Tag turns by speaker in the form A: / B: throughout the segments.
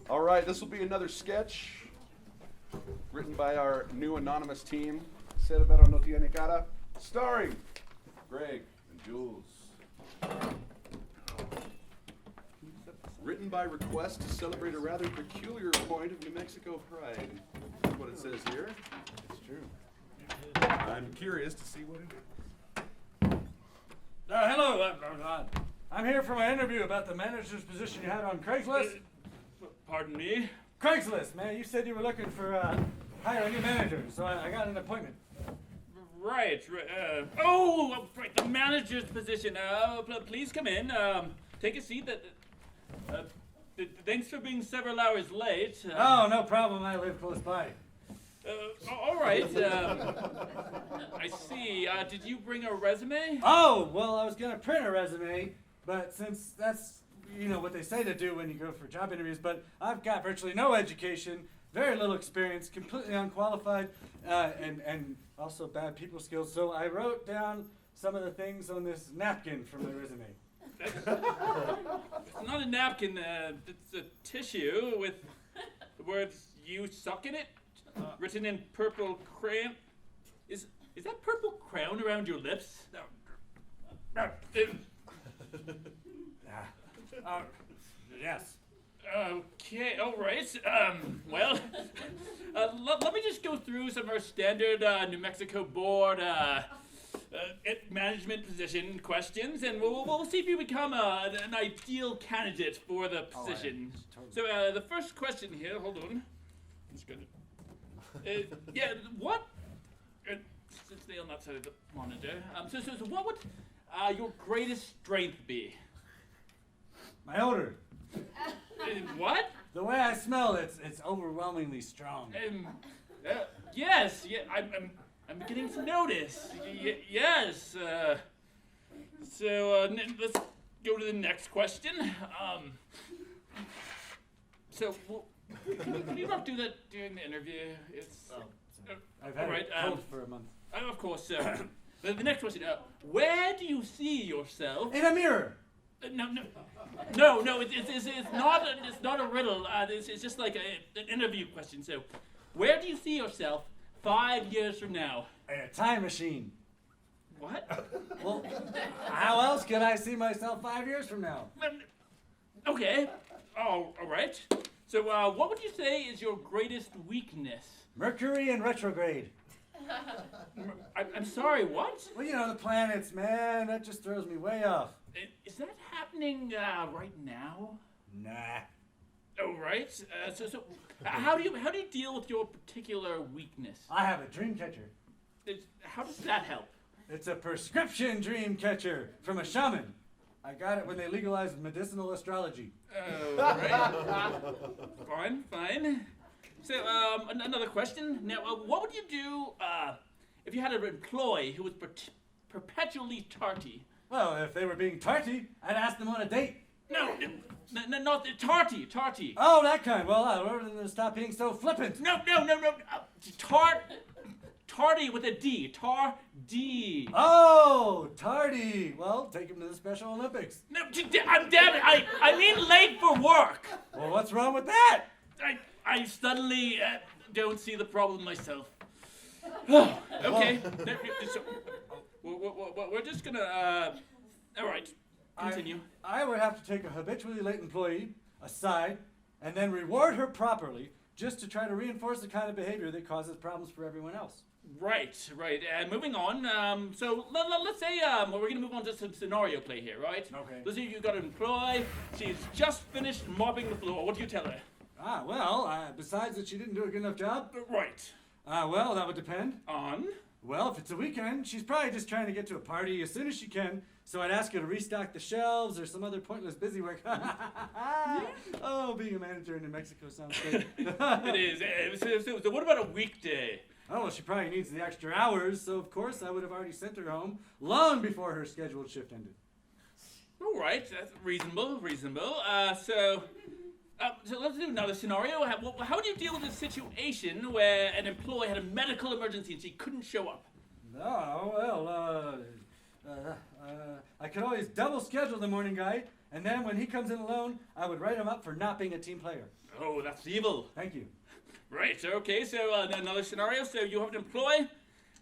A: All right, this will be another sketch written by our new anonymous team, Cerebro No Tiene Cara, starring Greg and Jules. Written by request to celebrate a rather peculiar point of New Mexico pride. That's what it says here. It's true. I'm curious to see what it is.
B: Hello. I'm here for my interview about the manager's position you had on Craigslist.
C: Pardon me?
B: Craigslist, man. You said you were looking for hire a new manager, so I got an appointment.
C: Right. Right. The manager's position. Please come in. Take a seat. Thanks for being several hours late.
B: Oh, no problem. I live close by.
C: All right. I see. Did you bring a resume?
B: Oh, well, I was going to print a resume, but since that's, what they say to do when you go for job interviews, but I've got virtually no education, very little experience, completely unqualified, and also bad people skills. So I wrote down some of the things on this napkin from my resume.
C: It's not a napkin. It's a tissue with the words "you suck" in it, written in purple crayon. Is that purple crown around your lips?
B: Yes.
C: Okay, all right. Well, let me just go through some of our standard New Mexico board management position questions, and we'll see if you become an ideal candidate for the position.
B: Totally.
C: So the first question here, hold on. That's good. What? Stay on that side of the monitor. So what would your greatest strength be?
B: My odor.
C: What?
B: The way I smell, it's overwhelmingly strong.
C: Yes. Yeah. I'm beginning to notice. Yes. Let's go to the next question. Can you not do that during the interview? It's.
B: I've had it cold for a month.
C: Of course, sir. The next question. Where do you see yourself?
B: In a mirror.
C: No. It's not a riddle. It's just like an interview question. So, where do you see yourself 5 years from now?
B: In a time machine.
C: What?
B: Well, how else could I see myself 5 years from now?
C: Okay. Oh, all right. So, what would you say is your greatest weakness?
B: Mercury in retrograde.
C: I'm sorry, what?
B: Well, the planets, man, that just throws me way off.
C: Is that happening right now?
B: Nah.
C: Oh, right. So how do you deal with your particular weakness?
B: I have a dream catcher.
C: How does that help?
B: It's a prescription dream catcher from a shaman. I got it when they legalized medicinal astrology.
C: Oh, right. Fine. So, another question. Now, what would you do if you had an employee who was perpetually tarty?
B: Well, if they were being tarty, I'd ask them on a date.
C: No, not tarty.
B: Oh, that kind. Well, I ordered them to stop being so flippant.
C: No. Tardy with a D. Tar-D.
B: Oh, tardy. Well, take him to the Special Olympics.
C: No, I'm damn it. I mean late for work.
B: Well, what's wrong with that?
C: I suddenly don't see the problem myself. Okay. We're just gonna, all right, continue.
B: I would have to take a habitually late employee aside and then reward her properly just to try to reinforce the kind of behavior that causes problems for everyone else.
C: Right. Moving on, so let's say, we're gonna move on to some scenario play here, right?
B: Okay.
C: Let's say you've got an employee, she's just finished mopping the floor. What do you tell her?
B: Besides that she didn't do a good enough job?
C: Right.
B: Well, that would depend.
C: On?
B: Well, if it's a weekend, she's probably just trying to get to a party as soon as she can, so I'd ask her to restock the shelves or some other pointless busy work. Oh, being a manager in New Mexico sounds great.
C: It is. So what about a weekday?
B: Oh, well, she probably needs the extra hours, so of course I would have already sent her home long before her scheduled shift ended.
C: All right, that's reasonable. So let's do another scenario. How do you deal with a situation where an employee had a medical emergency and she couldn't show up?
B: Oh, well, I could always double schedule the morning guy And then when he comes in alone, I would write him up for not being a team player.
C: Oh, that's evil.
B: Thank you.
C: Right, okay, so another scenario. So you have an employee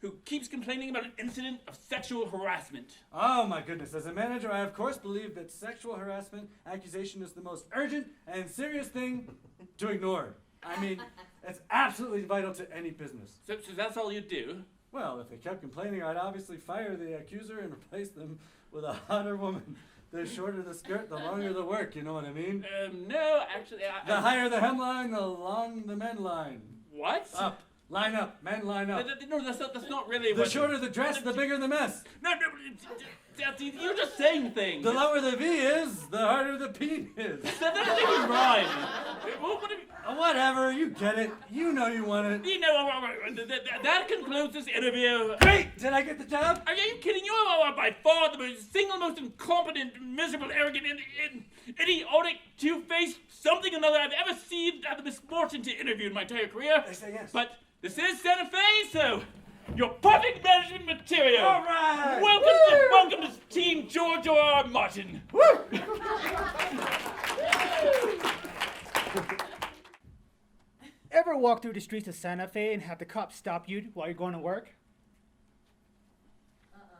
C: who keeps complaining about an incident of sexual harassment.
B: Oh my goodness. As a manager, I of course believe that sexual harassment accusation is the most urgent and serious thing to ignore. I mean, it's absolutely vital to any business.
C: So that's all you do?
B: Well, if they kept complaining, I'd obviously fire the accuser and replace them with a hotter woman. The shorter the skirt, the longer the work, you know what I mean?
C: No, actually,
B: The higher the hemline, the long the men line.
C: What?
B: Up. Line up. Men line up.
C: No, that's not really
B: The
C: what...
B: shorter the dress, the bigger the mess.
C: No, you're just saying things.
B: The lower the V is, the harder the P is.
C: That doesn't even rhyme. What have you...
B: Whatever, you get it. You know you want it.
C: You know, that concludes this interview.
B: Great! Did I get the job?
C: Are you kidding? You are by far the single most incompetent, miserable, arrogant, and idiotic, two-faced something or another I've ever seen. I had the misfortune to interview in my entire career.
B: I say yes.
C: But this is Santa Fe, so you're perfect management material.
B: All right!
C: Welcome to Team George R.R. Martin.
B: Woo!
D: Ever walk through the streets of Santa Fe and have the cops stop you while you're going to work?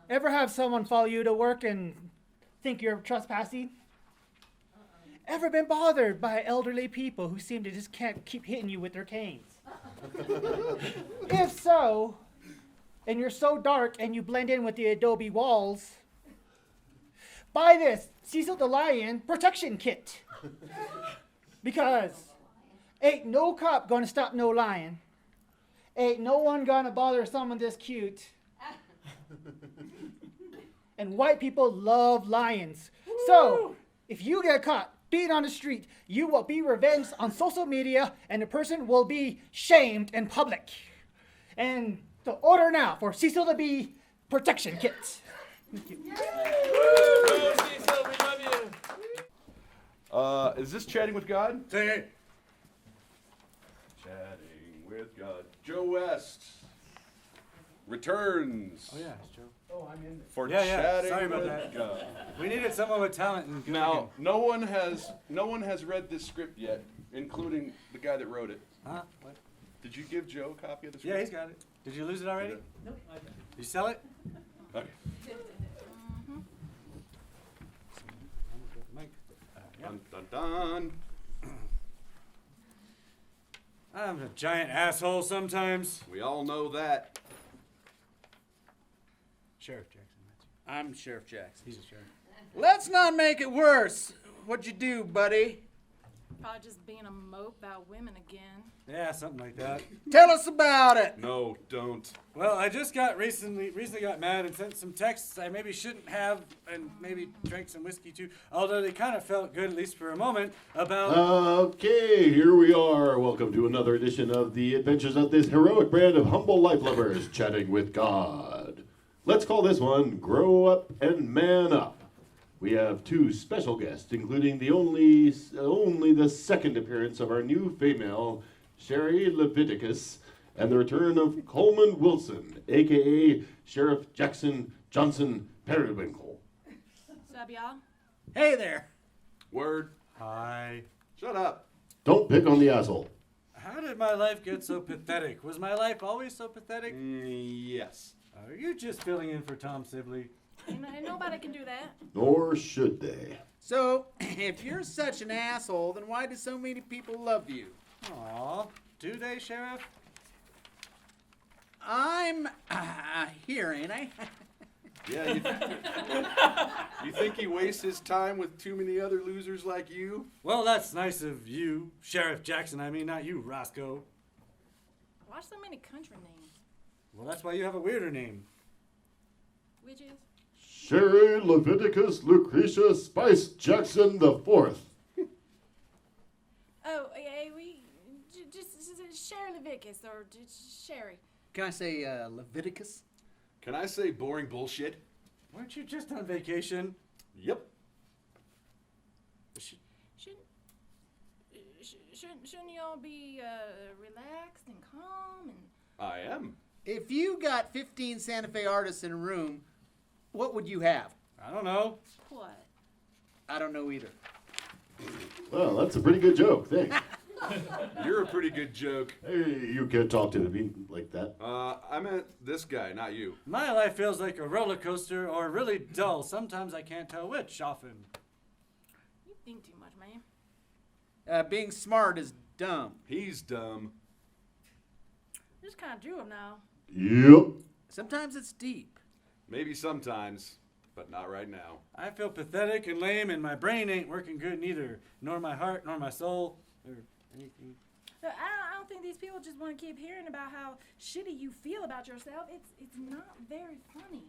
D: Ever have someone follow you to work and think you're trespassing? Ever been bothered by elderly people who seem to just can't keep hitting you with their canes? If so, and you're so dark and you blend in with the adobe walls, buy this Cecil the Lion protection kit. Because ain't no cop gonna stop no lion. Ain't no one gonna bother someone this cute. And white people love lions. So, if you get caught being on the street, you will be revenged on social media and the person will be shamed in public. And the order now for Cecil the Bee protection kit. Thank you.
C: Oh, Cecil, we love you.
A: Is this Chatting with God?
B: Say it.
A: Chatting with God. Joe West returns
B: Oh yeah, it's Joe.
D: Oh, I'm in.
A: for
B: Yeah,
A: Chatting
B: sorry about
A: with
B: that.
A: God.
B: We needed someone with talent and good
A: Now,
B: looking.
A: no one has read this script yet, including the guy that wrote it.
B: Huh? What?
A: Did you give Joe a copy of the
B: Yeah,
A: script?
B: he's got it. Did you lose it already?
D: Nope.
B: You sell it?
A: Okay.
B: Mike. Yeah.
A: Dun dun dun.
B: I'm a giant asshole sometimes.
A: We all know that.
B: Sheriff Jackson. That's
E: I'm Sheriff Jackson.
B: He's a sheriff.
E: Let's not make it worse. What'd you do, buddy?
F: Probably just being a mope about women again.
B: Yeah, something like that.
E: Tell us about it.
A: No, don't.
B: Well, I just recently got mad and sent some texts I maybe shouldn't have, and maybe drank some whiskey too. Although they kind of felt good, at least for a moment, about.
G: Okay, here we are. Welcome to another edition of the adventures of this heroic brand of humble life lovers chatting with God. Let's call this one Grow Up and Man Up. We have two special guests, including the only the second appearance of our new female, Sherry Leviticus, and the return of Coleman Wilson, a.k.a. Sheriff Jackson Johnson Periwinkle.
F: Sup, y'all?
E: Hey there.
A: Word.
B: Hi.
A: Shut up.
G: Don't pick on the asshole.
B: How did my life get so pathetic? Was my life always so pathetic?
A: Yes.
B: Are you just filling in for Tom Sibley?
F: Ain't nobody can do that.
G: Nor should they.
E: So, if you're such an asshole, then why do so many people love you?
B: Aw, do they, Sheriff?
E: I'm here, ain't I?
A: Yeah. You think he wastes his time with too many other losers like you?
B: Well, that's nice of you, Sheriff Jackson. I mean, not you, Roscoe.
F: Why so many country names?
B: Well, that's why you have a weirder name.
F: Which is?
G: Sherry Leviticus Lucretia Spice Jackson the Fourth.
F: Oh, yeah, just Sherry Leviticus or just Sherry.
E: Can I say Leviticus?
A: Can I say boring bullshit?
B: Weren't you just on vacation?
A: Yep.
F: Shouldn't y'all be relaxed and calm and?
A: I am.
E: If you got 15 Santa Fe artists in a room, what would you have?
B: I don't know.
F: What?
E: I don't know either.
G: Well, that's a pretty good joke. Thanks.
A: You're a pretty good joke.
G: Hey, you can't talk to me like that.
A: I meant this guy, not you.
B: My life feels like a roller coaster or really dull. Sometimes I can't tell which, often.
F: You think too much, man.
E: Being smart is dumb.
A: He's dumb.
F: Just kind of drew him now.
G: Yep.
E: Sometimes it's deep.
A: Maybe sometimes, but not right now.
B: I feel pathetic and lame, and my brain ain't working good neither. Nor my heart, nor my soul, or anything.
F: I don't think these people just want to keep hearing about how shitty you feel about yourself. It's not very funny.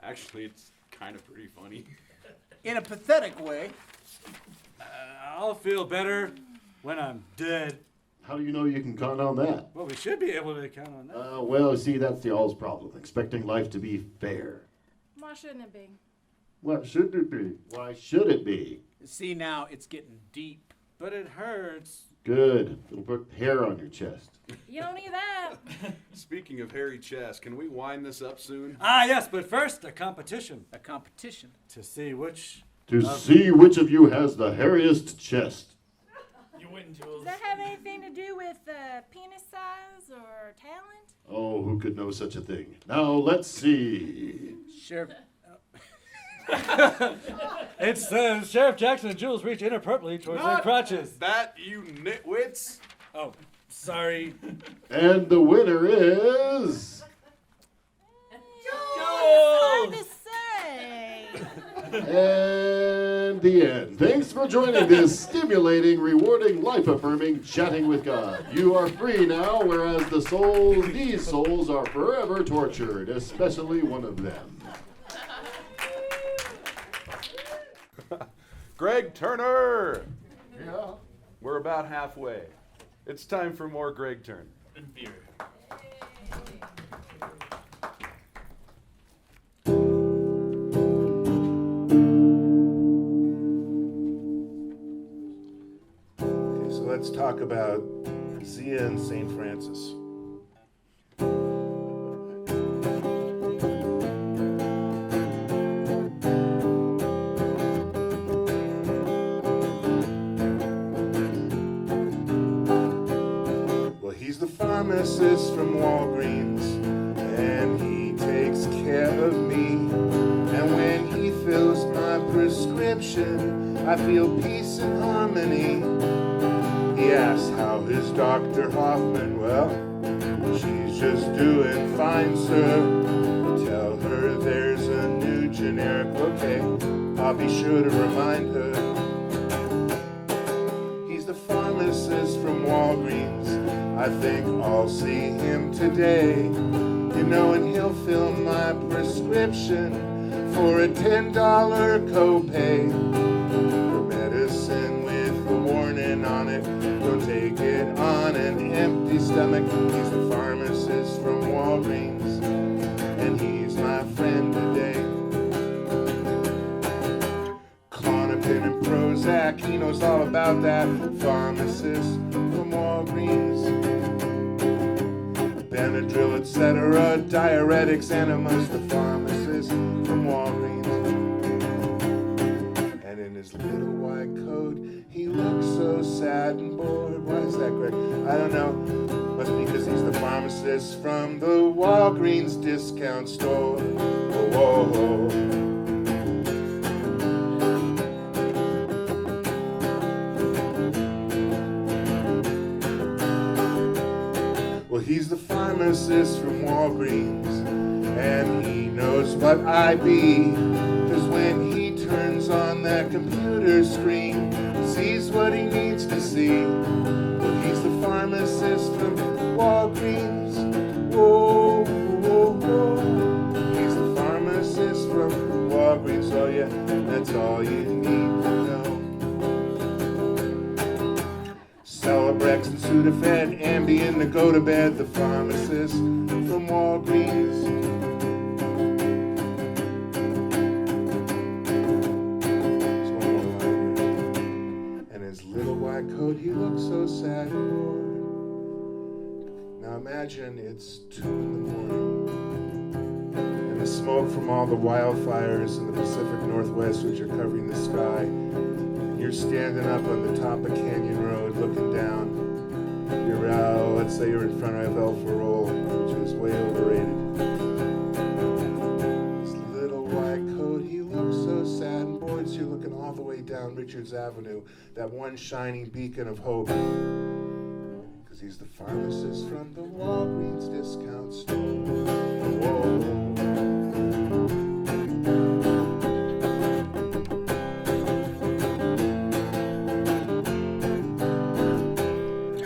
A: Actually, it's kind of pretty funny.
E: In a pathetic way.
B: I'll feel better when I'm dead.
G: How do you know you can count on that?
B: Well, we should be able to count on that.
G: Well, see, that's the all's problem. Expecting life to be fair.
F: Why shouldn't it be?
G: What should it be? Why should it be?
E: See, now it's getting deep.
B: But it hurts.
G: Good. It'll put hair on your chest.
F: You don't need that.
A: Speaking of hairy chest, can we wind this up soon?
B: Ah, yes, but first, a competition.
E: A competition.
B: To see which...
G: To see which of you has the hairiest chest.
C: You win, Jules.
F: Does that have anything to do with penis size or talent?
G: Oh, who could know such a thing? Now, let's see.
E: Sheriff.
B: It's Sheriff Jackson and Jules reach inappropriately towards their crotches.
A: That, you nitwits?
B: Oh, sorry.
G: And the winner is...
F: Hard to say.
G: And the end. Thanks for joining this stimulating, rewarding, life-affirming Chatting with God. You are free now, whereas these souls are forever tortured, especially one of them.
A: Greg Turner!
G: Yeah.
A: We're about halfway. It's time for more Greg Turner.
C: And beer.
H: Okay, so let's talk about Zia and St. Francis. Well, he's the pharmacist from Walgreens, and he takes care of me. And when he fills my prescription, I feel peace and harmony. He asks how is Dr. Hoffman? Well, she's just doing fine, sir. Tell her there's a new generic, okay? I'll be sure to remind her. He's the pharmacist from Walgreens. I think I'll see him today. You know, and he'll fill my prescription for a $10 copay. For medicine with a warning on it. Don't take it on an empty stomach. He's the pharmacist from Walgreens, and he's my friend today. Klonopin and Prozac, he knows all about that. Pharmacist from Walgreens. Benadryl, etc., diuretics, enemas, the pharmacist from Walgreens. And in his little white coat, he looks so sad and bored. Why is that, Greg? I don't know. Must be because he's the pharmacist from the Walgreens discount store. Whoa, whoa, whoa. Well, he's the pharmacist from Walgreens, and he knows what I be. 'Cause when he turns on that computer screen, he sees what he needs to see. Well, he's the pharmacist from Walgreens. Whoa, whoa, whoa. He's the pharmacist from Walgreens. Oh yeah, that's all you need to know. Celebrex and Sudafed, Ambien to go to bed, the pharmacist from Walgreens. There's one more line here. And his little white coat, he looks so sad and bored. Now imagine it's 2 in the morning, and and the smoke from all the wildfires in the Pacific Northwest which are covering the sky. And you're standing up on the top of Canyon Road looking down. You're, let's say you're in front of El Farol, which is way overrated. His little white coat, he looks so sad and bored, so you're looking all the way down Richards Avenue, that one shining beacon of hope. Because he's the pharmacist from the Walgreens discount store. Whoa.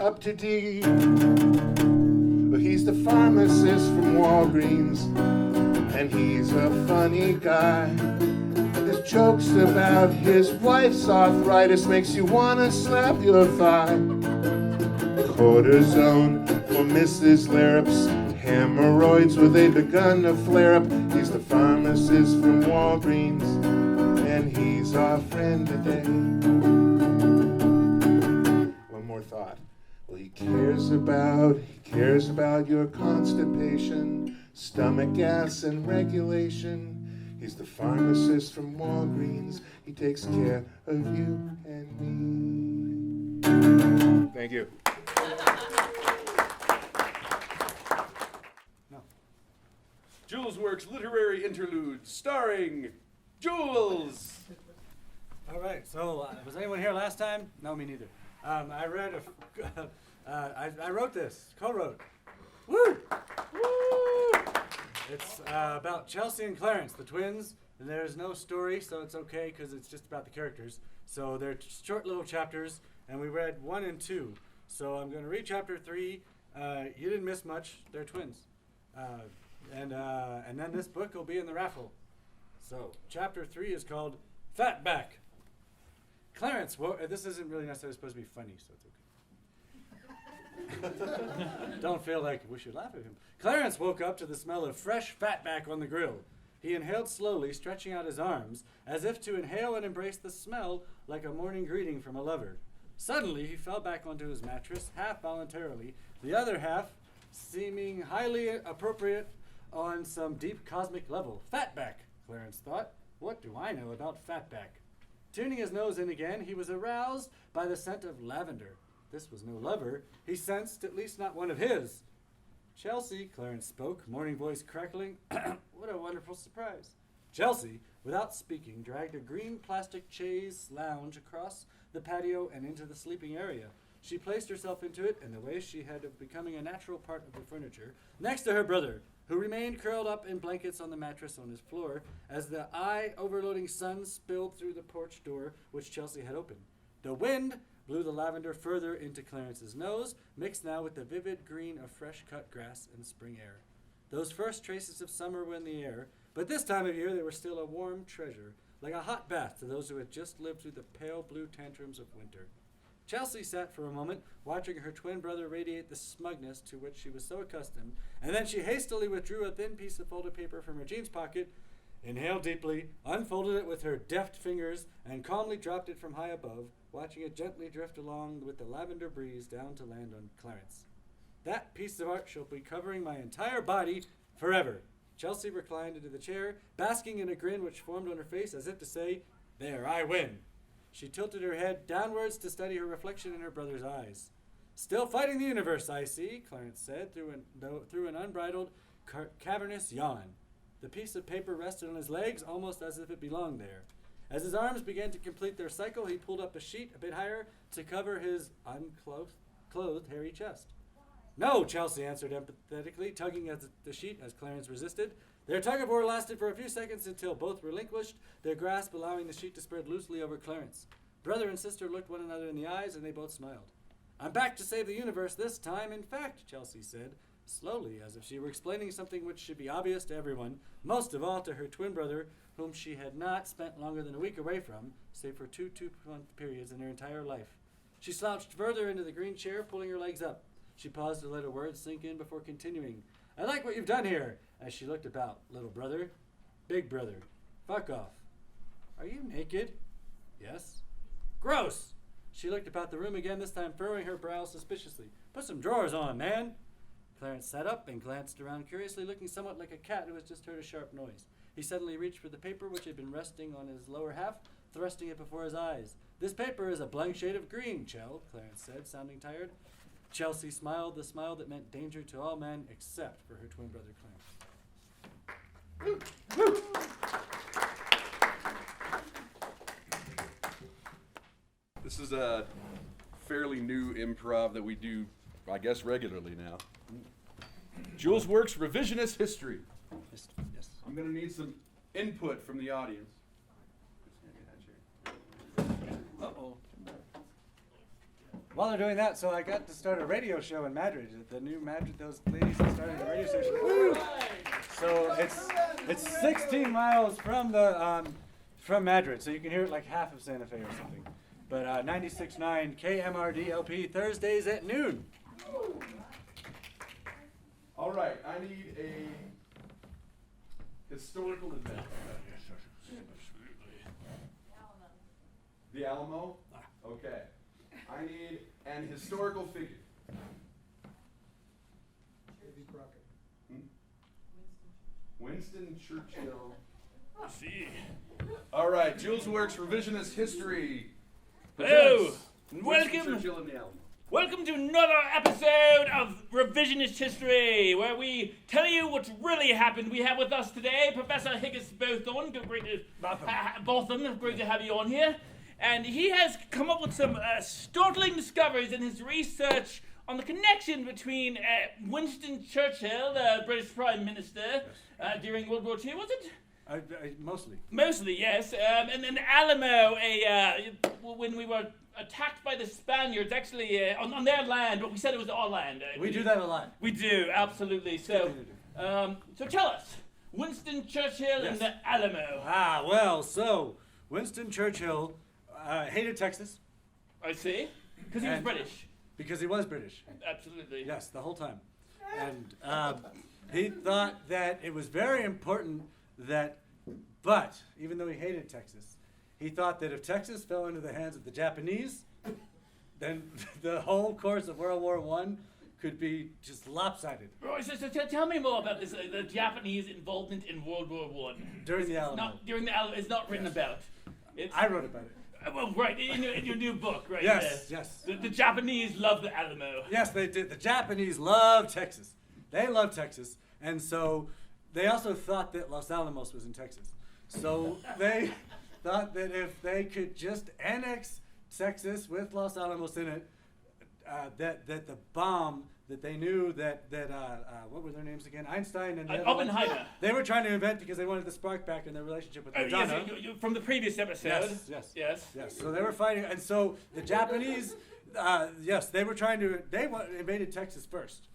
H: Up to D. But he's the pharmacist from Walgreens, and he's a funny guy. His jokes about his wife's arthritis makes you wanna slap your thigh. Cortisone for Mrs. Larrup's hemorrhoids, well, they've begun to flare up. He's the pharmacist from Walgreens, and he's our friend today. One more thought. Well, he cares about your constipation, stomach gas, and regulation. He's the pharmacist from Walgreens. He takes care of you and me. Thank you.
A: Julesworks Literary Interlude, starring Jules.
B: All right. So, was anyone here last time? No, me neither. I read I wrote this. Co-wrote. Woo! Woo! It's about Chelsea and Clarence, the twins. And there's no story, so it's okay because it's just about the characters. So they're short little chapters, and we read 1 and 2. So I'm going to read chapter 3. You didn't miss much. They're twins. And then this book will be in the raffle. So chapter 3 is called Fatback. Clarence, this isn't really necessarily supposed to be funny, so it's okay. Don't feel like we should laugh at him. Clarence woke up to the smell of fresh fatback on the grill. He inhaled slowly, stretching out his arms, as if to inhale and embrace the smell like a morning greeting from a lover. Suddenly, he fell back onto his mattress, half voluntarily, the other half seeming highly appropriate on some deep cosmic level. Fatback, Clarence thought. What do I know about fatback? Tuning his nose in again, he was aroused by the scent of lavender. This was no lover. He sensed at least not one of his. Chelsea, Clarence spoke, morning voice crackling. What a wonderful surprise. Chelsea, without speaking, dragged a green plastic chaise lounge across the patio and into the sleeping area. She placed herself into it in the way she had of becoming a natural part of the furniture, next to her brother, who remained curled up in blankets on the mattress on his floor as the eye-overloading sun spilled through the porch door which Chelsea had opened. The wind blew the lavender further into Clarence's nose, mixed now with the vivid green of fresh-cut grass and spring air. Those first traces of summer were in the air, but this time of year they were still a warm treasure, like a hot bath to those who had just lived through the pale blue tantrums of winter. Chelsea sat for a moment, watching her twin brother radiate the smugness to which she was so accustomed, and then she hastily withdrew a thin piece of folded paper from her jeans pocket, inhaled deeply, unfolded it with her deft fingers, and calmly dropped it from high above, watching it gently drift along with the lavender breeze down to land on Clarence. That piece of art shall be covering my entire body forever. Chelsea reclined into the chair, basking in a grin which formed on her face as if to say, "There, I win." She tilted her head downwards to study her reflection in her brother's eyes. "Still fighting the universe, I see," Clarence said through an unbridled, cavernous yawn. The piece of paper rested on his legs almost as if it belonged there. As his arms began to complete their cycle, he pulled up a sheet a bit higher to cover his unclothed, hairy chest. "No," Chelsea answered empathetically, tugging at the sheet as Clarence resisted. Their tug-of-war lasted for a few seconds until both relinquished their grasp, allowing the sheet to spread loosely over Clarence. Brother and sister looked one another in the eyes, and they both smiled. "I'm back to save the universe this time, in fact," Chelsea said, slowly, as if she were explaining something which should be obvious to everyone, most of all to her twin brother, whom she had not spent longer than a week away from, save for two two-month periods in her entire life. She slouched further into the green chair, pulling her legs up. She paused to let her words sink in before continuing. "I like what you've done here," as she looked about. "Little brother. Big brother. Fuck off. Are you naked?" "Yes." "Gross!" She looked about the room again, this time furrowing her brow suspiciously. "Put some drawers on, man." Clarence sat up and glanced around curiously, looking somewhat like a cat who has just heard a sharp noise. He suddenly reached for the paper which had been resting on his lower half, thrusting it before his eyes. "This paper is a blank shade of green, Chell," Clarence said, sounding tired. Chelsea smiled the smile that meant danger to all men except for her twin brother Clarence.
A: This is a fairly new improv that we do, I guess, regularly now. Julesworks Revisionist History.
B: Yes.
A: I'm going to need some input from the audience.
B: Uh-oh. While they're doing that, so I got to start a radio show in Madrid. The new Madrid, those ladies that started the radio station. Woo! So it's 16 miles from the from Madrid, so you can hear it like half of Santa Fe or something. But 96.9 KMRD LP Thursdays at noon.
A: All right, I need a historical event. The Alamo? Okay. I need an historical figure. Winston Churchill.
C: See.
A: All right, Julesworks Revisionist History.
C: Hello,
A: presents
C: and
A: Winston
C: welcome.
A: Churchill and the Alamo.
C: Welcome to another episode of Revisionist History, where we tell you what's really happened. We have with us today Professor Higginbotham. Great to Botham, great to have you on here. And he has come up with some startling discoveries in his research on the connection between Winston Churchill, the British Prime Minister, during World War II, was it?
B: Mostly.
C: Mostly, yes. And then Alamo, when we were attacked by the Spaniards, actually on their land, but we said it was our land.
B: We do that a lot.
C: We do, absolutely. So, so tell us, Winston Churchill and the Alamo.
B: So Winston Churchill hated Texas.
C: I see. Because he was British.
B: Because he was British.
C: Absolutely.
B: Yes, the whole time. And he thought that it was very important but even though he hated Texas, he thought that if Texas fell into the hands of the Japanese, then the whole course of World War I could be just lopsided.
C: Right, so tell me more about this, the Japanese involvement in World War I.
B: During the Alamo.
C: During the Alamo, it's not written about.
B: I wrote about it.
C: Well, right, in your new book, right?
B: Yes, yes.
C: The Japanese love the Alamo.
B: Yes, they did. The Japanese love Texas. They love Texas. And so they also thought that Los Alamos was in Texas. So they thought that if they could just annex Texas with Los Alamos in it, that the bomb that they knew that what were their names again? Einstein and the other one,
C: Oppenheimer.
B: they were trying to invent because they wanted the spark back in their relationship with Madonna.
C: Yes, from the previous episode.
B: Yes. So they were fighting, and so the Japanese, they were trying to. They invaded Texas first.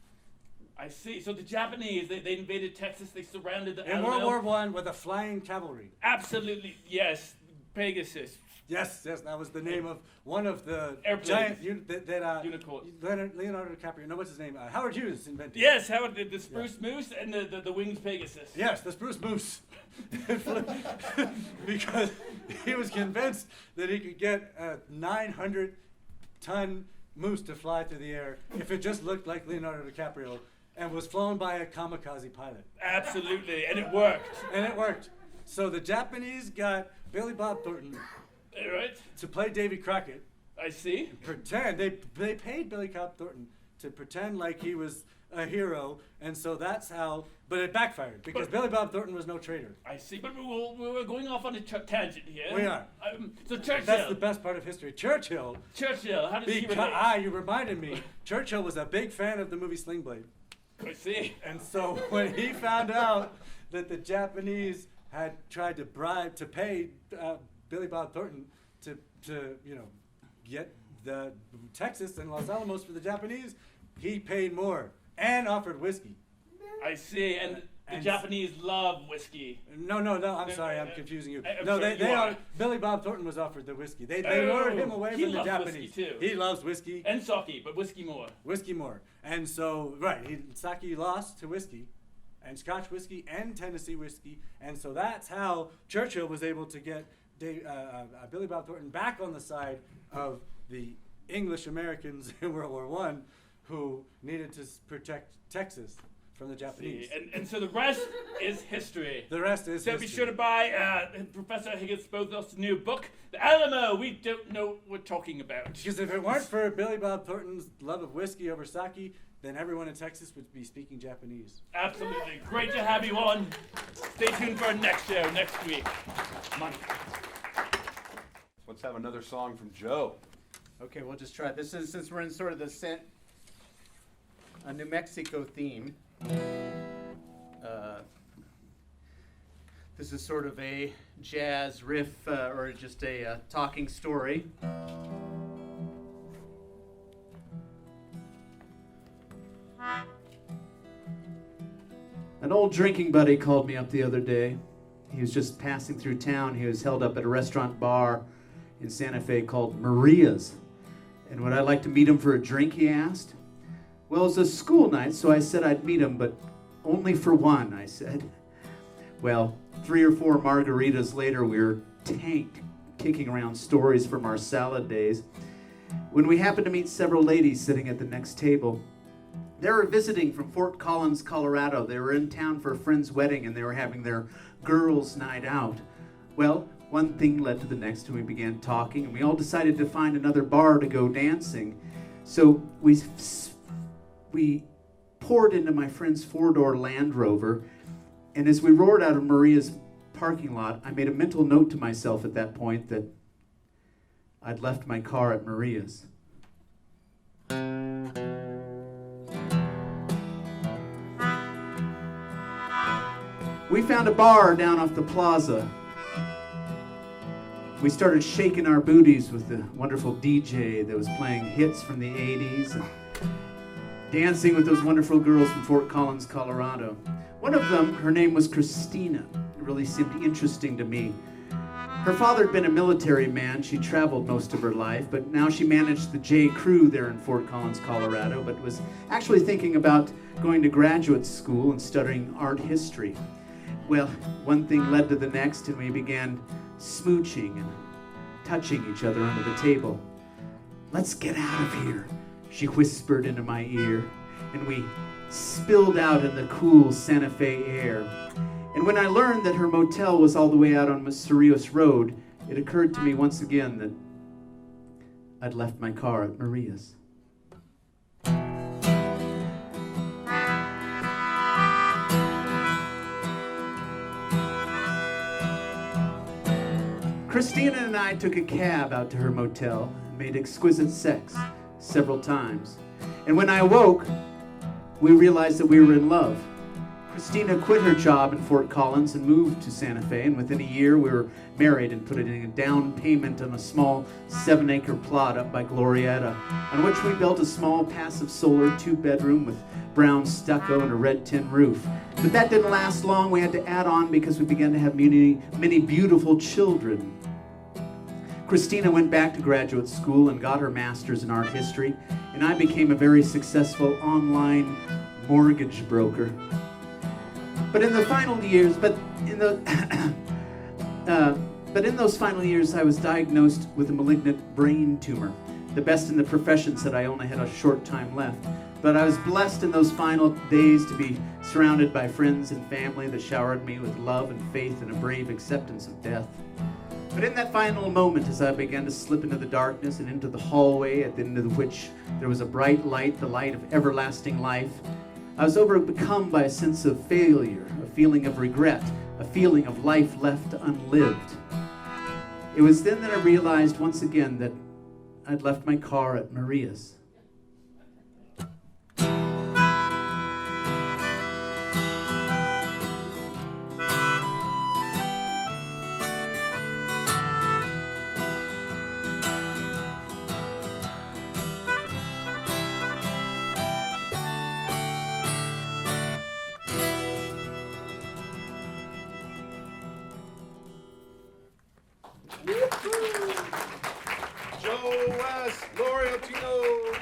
C: I see. So the Japanese, they invaded Texas. They surrounded the
B: In
C: Alamo.
B: World War I with a flying cavalry.
C: Absolutely, yes. Pegasus.
B: Yes, that was the name of one of the
C: Airplanes.
B: giant
C: Unicorns.
B: Leonardo DiCaprio. No, what's his name? Howard Hughes invented.
C: Yes, Howard, the spruce moose and the winged Pegasus.
B: Yes, the spruce moose. Because he was convinced that he could get a 900-ton moose to fly through the air if it just looked like Leonardo DiCaprio and was flown by a kamikaze pilot.
C: Absolutely, and it worked. So the Japanese got Billy Bob Thornton to play Davy Crockett. I see.
B: Pretend. They paid Billy Bob Thornton to pretend like he was a hero, and so that's how. But it backfired because Billy Bob Thornton was no traitor.
C: I see, but we're going off on a tangent here.
B: We are.
C: So Churchill.
B: That's the best part of history. Churchill,
C: how does he relate?
B: you reminded me. Churchill was a big fan of the movie Sling Blade.
C: I see.
B: And so when he found out that the Japanese had tried to pay Billy Bob Thornton to get the Texas and Los Alamos for the Japanese, he paid more and offered whiskey.
C: I see, and the Japanese love whiskey.
B: No, I'm sorry, I'm confusing you. Billy Bob Thornton was offered the whiskey. They lured him away from the Japanese.
C: Whiskey too.
B: He loves whiskey.
C: And sake, but whiskey more.
B: Whiskey more. And so, sake lost to whiskey, and Scotch whiskey and Tennessee whiskey, and so that's how Churchill was able to get Billy Bob Thornton back on the side of the English Americans in World War I, who needed to protect Texas from the Japanese.
C: And so the rest is history.
B: The rest is
C: So
B: history.
C: be sure to buy Professor Higgins Bothos' new book, The Alamo. We don't know what we're talking about.
B: Because if it weren't for Billy Bob Thornton's love of whiskey over sake, then everyone in Texas would be speaking Japanese.
C: Absolutely. Great to have you on. Stay tuned for our next show next week. Monday.
A: Let's have another song from Joe.
E: Okay, we'll just try. This is, since we're in sort of the a New Mexico theme. This is sort of a jazz riff or just a talking story. An old drinking buddy called me up the other day. He was just passing through town. He was held up at a restaurant bar in Santa Fe called Maria's. And would I like to meet him for a drink, he asked. Well, it was a school night, so I said I'd meet him, but only for one, I said. Well, 3 or 4 margaritas later, we were tanked, kicking around stories from our salad days, when we happened to meet several ladies sitting at the next table. They were visiting from Fort Collins, Colorado. They were in town for a friend's wedding, and they were having their girls' night out. Well, one thing led to the next, and we began talking, and we all decided to find another bar to go dancing. So we poured into my friend's 4-door Land Rover, and as we roared out of Maria's parking lot, I made a mental note to myself at that point that I'd left my car at Maria's. We found a bar down off the plaza. We started shaking our booties with the wonderful DJ that was playing hits from the 80s, and dancing with those wonderful girls from Fort Collins, Colorado. One of them, her name was Christina. It really seemed interesting to me. Her father had been a military man. She traveled most of her life, but now she managed the J. Crew there in Fort Collins, Colorado, but was actually thinking about going to graduate school and studying art history. Well, one thing led to the next, and we began smooching and touching each other under the table. "Let's get out of here," she whispered into my ear, and we spilled out in the cool Santa Fe air. And when I learned that her motel was all the way out on Cerrillos Road, it occurred to me once again that I'd left my car at Maria's. Christina and I took a cab out to her motel and made exquisite sex several times. And when I awoke, we realized that we were in love. Christina quit her job in Fort Collins and moved to Santa Fe, and within a year we were married and put in a down payment on a small 7-acre plot up by Glorieta, on which we built a small passive solar 2-bedroom with brown stucco and a red tin roof. But that didn't last long. We had to add on because we began to have many beautiful children. Christina went back to graduate school and got her master's in art history, and I became a very successful online mortgage broker. But in the final years, in those final years, I was diagnosed with a malignant brain tumor. The best in the profession said I only had a short time left. But I was blessed in those final days to be surrounded by friends and family that showered me with love and faith and a brave acceptance of death. But in that final moment, as I began to slip into the darkness and into the hallway at the end of which there was a bright light, the light of everlasting life, I was overcome by a sense of failure, a feeling of regret, a feeling of life left unlived. It was then that I realized once again that I'd left my car at Maria's.
A: Joe West, Gloria Tino.